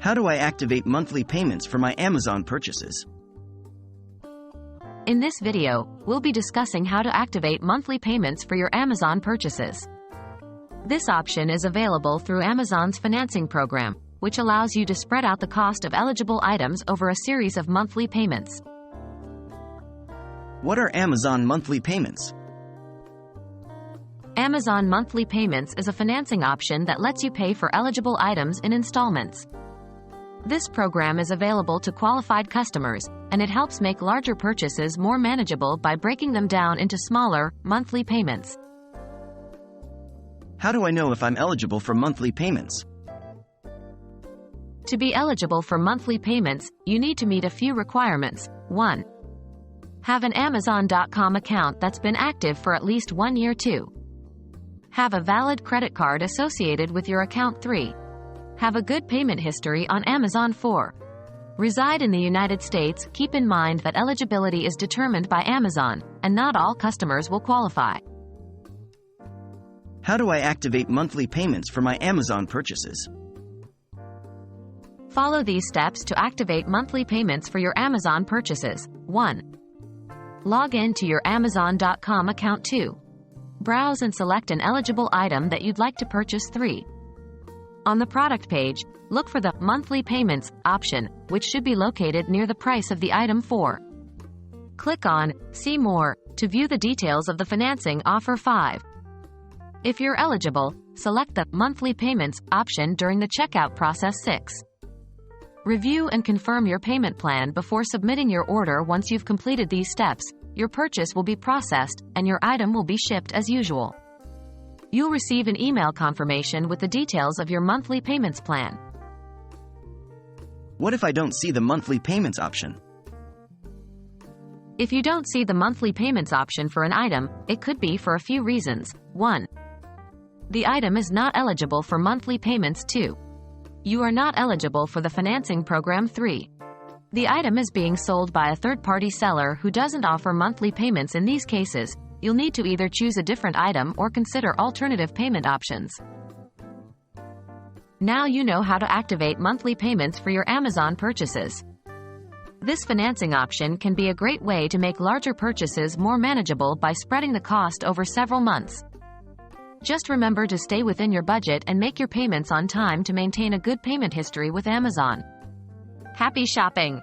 How do I activate monthly payments for my Amazon purchases? In this video, we'll be discussing how to activate monthly payments for your Amazon purchases. This option is available through Amazon's financing program, which allows you to spread out the cost of eligible items over a series of monthly payments. What are Amazon monthly payments? Amazon Monthly Payments is a financing option that lets you pay for eligible items in installments. This program is available to qualified customers, and it helps make larger purchases more manageable by breaking them down into smaller, monthly payments. How do I know if I'm eligible for monthly payments? To be eligible for monthly payments, you need to meet a few requirements. 1. Have an Amazon.com account that's been active for at least 1 year. 2. Have a valid credit card associated with your account. 3. Have a good payment history on Amazon. 4. Reside in the United States. Keep in mind that eligibility is determined by Amazon, and not all customers will qualify. How do I activate monthly payments for my Amazon purchases? Follow these steps to activate monthly payments for your Amazon purchases. 1. Log in to your Amazon.com account. 2. Browse and select an eligible item that you'd like to purchase. 3. On the product page, look for the Monthly Payments option, which should be located near the price of the item. 4. Click on See More to view the details of the financing offer. 5. If you're eligible, select the Monthly Payments option during the checkout process. 6. Review and confirm your payment plan before submitting your order. Once you've completed these steps, your purchase will be processed, and your item will be shipped as usual. You'll receive an email confirmation with the details of your monthly payments plan. What if I don't see the monthly payments option? If you don't see the monthly payments option for an item, it could be for a few reasons. 1. The item is not eligible for monthly payments. 2. You are not eligible for the financing program. 3. The item is being sold by a third-party seller who doesn't offer monthly payments. In these cases, you'll need to either choose a different item or consider alternative payment options. Now you know how to activate monthly payments for your Amazon purchases. This financing option can be a great way to make larger purchases more manageable by spreading the cost over several months. Just remember to stay within your budget and make your payments on time to maintain a good payment history with Amazon. Happy shopping!